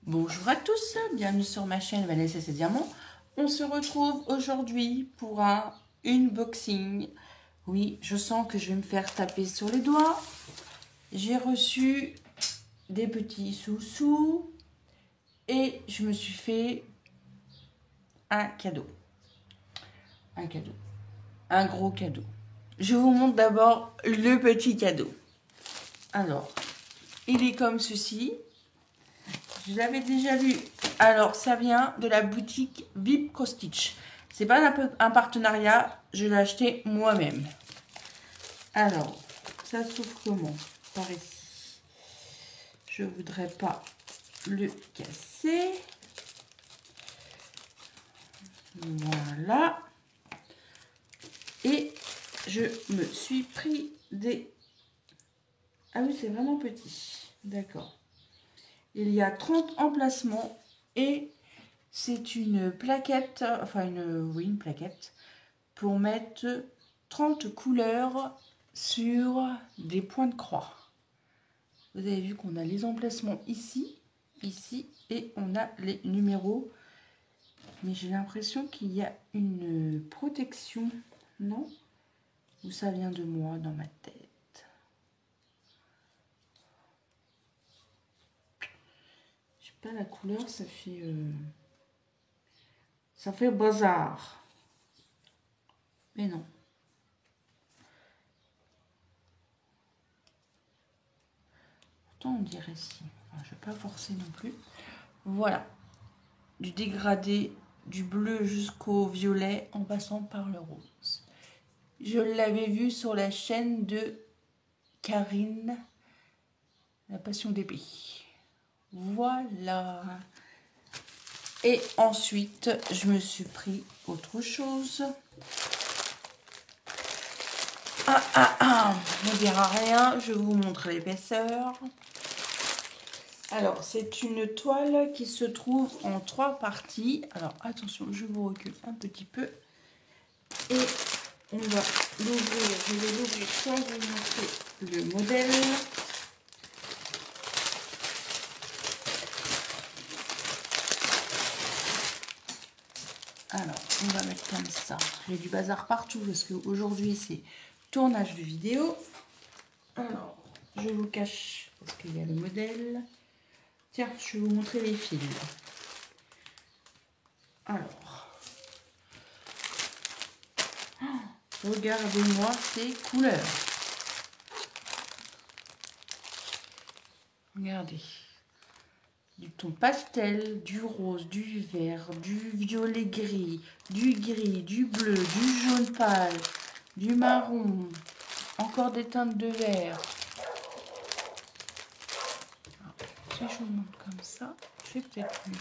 Bonjour à tous, bienvenue sur ma chaîne Vanessa et ses diamants. On se retrouve aujourd'hui pour un unboxing. Oui, je sens que je vais me faire taper sur les doigts. J'ai reçu des petits sous-sous et je me suis fait un cadeau. Un gros cadeau. Je vous montre d'abord le petit cadeau. Alors, il est comme ceci. Je l'avais déjà vu. Alors, ça vient de la boutique Vipco Stitch. C'est pas un partenariat, je l'ai acheté moi-même. Alors, ça s'ouvre comment? Par ici. Je voudrais pas le casser. Voilà. Et je me suis pris des... Ah oui, c'est vraiment petit. D'accord. Il y a 30 emplacements et c'est une plaquette, enfin une plaquette pour mettre 30 couleurs sur des points de croix. Vous avez vu qu'on a les emplacements ici, ici et on a les numéros. Mais j'ai l'impression qu'il y a une protection, non? Ou ça vient de moi dans ma tête? Je sais pas la couleur, ça fait bazar. Mais non. Pourtant on dirait si. Enfin, je ne vais pas forcer non plus. Voilà. Du dégradé, du bleu jusqu'au violet en passant par le rose. Je l'avais vu sur la chaîne de Karine, La Passion d'épée. Voilà. Et ensuite, je me suis pris autre chose. Ne dira rien, je vous montre l'épaisseur. Alors, c'est une toile qui se trouve en 3 parties. Alors, attention, je vous recule un petit peu. Et on va l'ouvrir. Je vais l'ouvrir sans vous montrer le modèle. Alors, on va mettre comme ça. J'ai du bazar partout parce qu'aujourd'hui, c'est tournage de vidéo. Alors, je vous cache parce qu'il y a le modèle. Tiens, je vais vous montrer les fils. Alors, regardez-moi ces couleurs. Regardez. Du ton pastel, du rose, du vert, du violet gris, du bleu, du jaune pâle, du marron, encore des teintes de vert. Alors, si je vous montre comme ça, je vais peut-être mieux.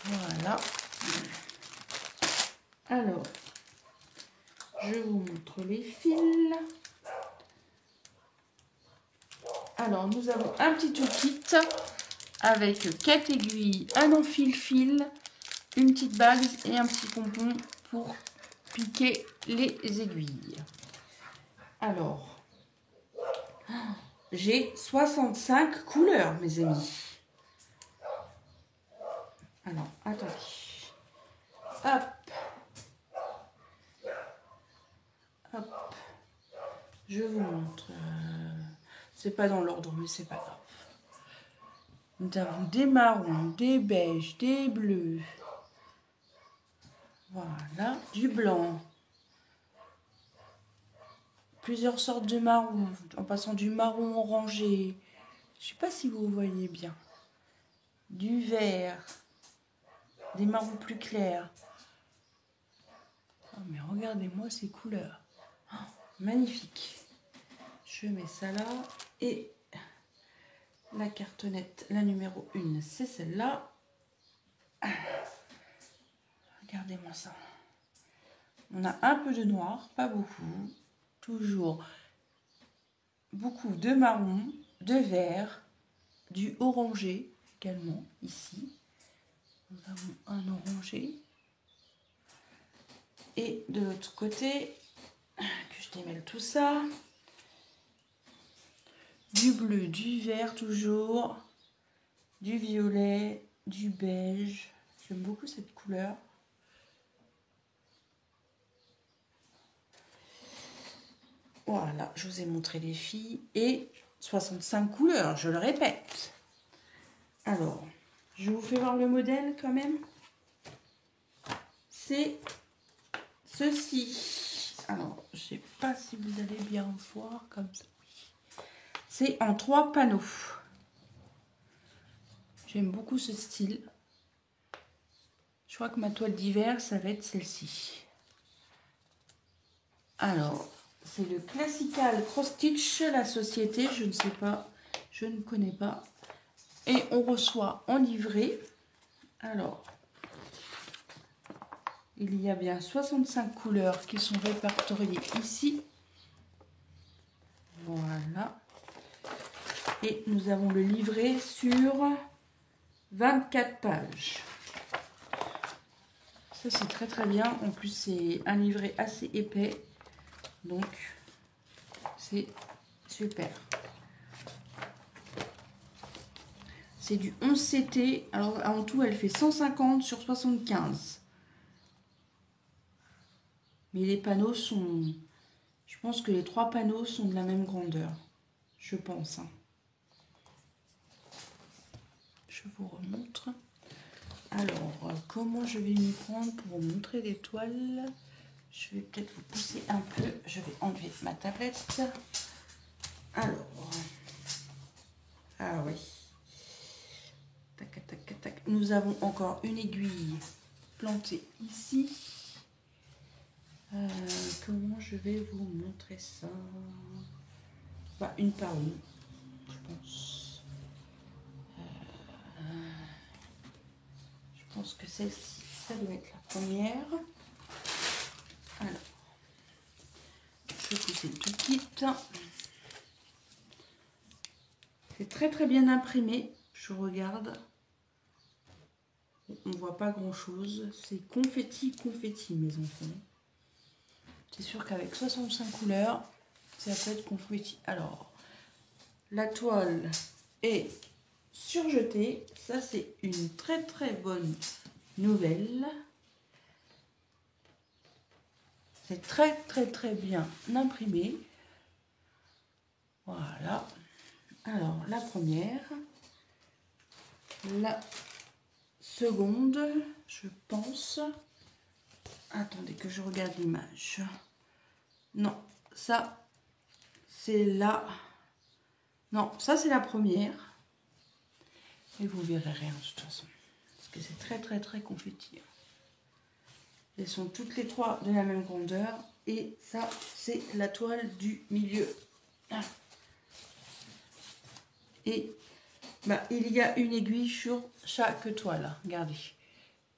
Voilà. Alors, je vous montre les fils. Alors, nous avons un petit toolkit avec 4 aiguilles, un enfile-fil, une petite bague et un petit pompon pour piquer les aiguilles. Alors, j'ai 65 couleurs, mes amis. Alors, attendez. Hop. Hop. Je vous montre. C'est pas dans l'ordre, mais c'est pas grave. Nous avons des marrons, des beiges, des bleus. Voilà, du blanc. Plusieurs sortes de marrons, en passant du marron orangé. Je ne sais pas si vous voyez bien. Du vert. Des marrons plus clairs. Oh, mais regardez-moi ces couleurs. Oh, magnifique. Je mets ça là. Et la cartonnette, la numéro 1, c'est celle-là. Regardez-moi ça. On a un peu de noir, pas beaucoup. Toujours beaucoup de marron, de vert, du orangé également ici. Nous avons un orangé. Et de l'autre côté, que je démêle tout ça, du bleu, du vert toujours, du violet, du beige. J'aime beaucoup cette couleur. Voilà, je vous ai montré les filles. Et 65 couleurs, je le répète. Alors, je vous fais voir le modèle quand même. C'est ceci. Alors, je ne sais pas si vous allez bien voir comme ça. C'est en 3 panneaux. J'aime beaucoup ce style. Je crois que ma toile d'hiver, ça va être celle-ci. Alors, c'est le Classical Cross Stitch, la société, je ne sais pas, je ne connais pas. Et on reçoit en livret. Alors, il y a bien 65 couleurs qui sont répertoriées ici. Voilà. Et nous avons le livret sur 24 pages. Ça, c'est très très bien. En plus, c'est un livret assez épais. Donc, c'est super. C'est du 11 CT. Alors, en tout, elle fait 150 sur 75. Mais les panneaux sont... Je pense que les 3 panneaux sont de la même grandeur. Je pense. Hein. Je vous remontre. Alors, comment je vais m'y prendre pour vous montrer les toiles? Je vais peut-être vous pousser un peu. Je vais enlever ma tablette. Alors. Ah oui. Tac, tac, tac. Nous avons encore une aiguille plantée ici. Comment je vais vous montrer ça? Bah, une par une, je pense. Je pense que celle-ci, ça doit être la première. Alors, je vais pousser tout de suite. C'est très très bien imprimé. Je regarde. On ne voit pas grand chose. C'est confetti, mes enfants. C'est sûr qu'avec 65 couleurs, ça peut être confetti. Alors, la toile est surjetée. Ça, c'est une très très bonne nouvelle. C'est très très très bien imprimé. Voilà. Alors, la première. La seconde, je pense. Attendez que je regarde l'image. Non, ça, c'est la... Non, ça, c'est la première. Et vous verrez rien de toute façon. Parce que c'est très, très, très confetti. Elles sont toutes les 3 de la même grandeur. Et ça, c'est la toile du milieu. Et bah, il y a une aiguille sur chaque toile. Regardez.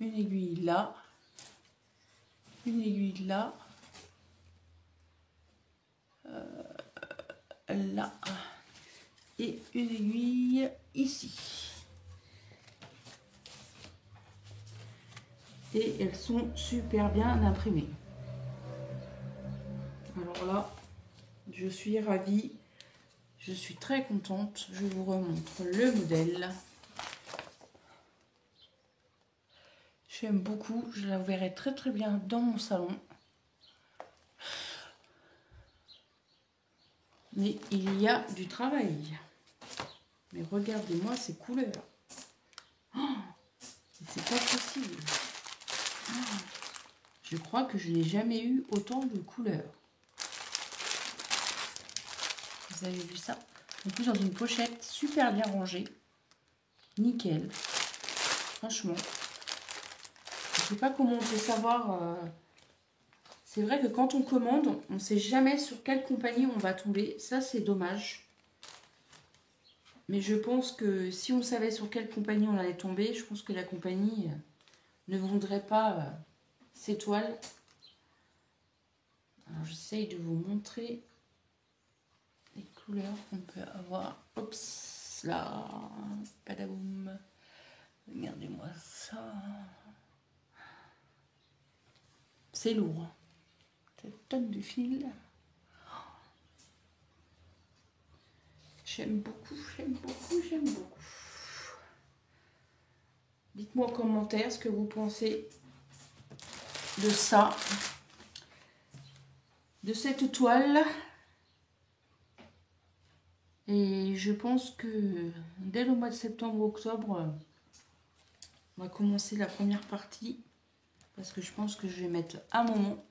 Une aiguille là. Une aiguille là. Là. Et une aiguille ici. Et elles sont super bien imprimées. Alors là, je suis ravie. Je suis très contente. Je vous remontre le modèle. J'aime beaucoup. Je la verrai très très bien dans mon salon. Mais il y a du travail. Mais regardez-moi ces couleurs. Oh, c'est pas possible. Oh, je crois que je n'ai jamais eu autant de couleurs. Vous avez vu ça? En plus, dans une pochette super bien rangée. Nickel. Franchement. Je ne sais pas comment on peut savoir. C'est vrai que quand on commande, on ne sait jamais sur quelle compagnie on va tomber. Ça, c'est dommage. Mais je pense que si on savait sur quelle compagnie on allait tomber, je pense que la compagnie ne vendrait pas ces toiles. Alors, j'essaye de vous montrer les couleurs qu'on peut avoir. Oups, là, padaboum. Regardez-moi ça. C'est lourd. Cette tonne de fil. J'aime beaucoup, j'aime beaucoup, j'aime beaucoup. dites-moi en commentaire ce que vous pensez de ça, de cette toile. Et je pense que dès le mois de septembre-octobre, on va commencer la première partie. Parce que je pense que je vais mettre un moment.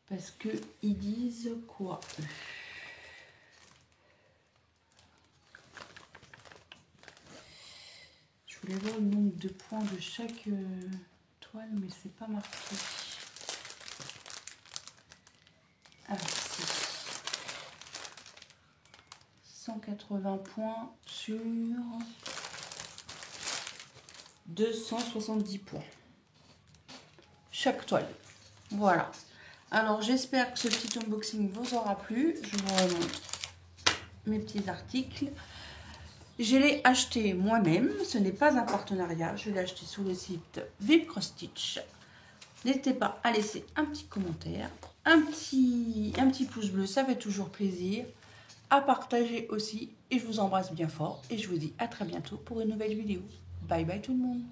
Parce que ils disent quoi? Je voulais voir le nombre de points de chaque toile, mais c'est pas marqué. Alors, si. 180 points sur 270 points. Chaque toile. Voilà. Alors, j'espère que ce petit unboxing vous aura plu. Je vous remontre mes petits articles. Je l'ai acheté moi-même. Ce n'est pas un partenariat. Je l'ai acheté sur le site VIP Cross Stitch. N'hésitez pas à laisser un petit commentaire, un petit pouce bleu, ça fait toujours plaisir. À partager aussi. Et je vous embrasse bien fort. Et je vous dis à très bientôt pour une nouvelle vidéo. Bye bye tout le monde.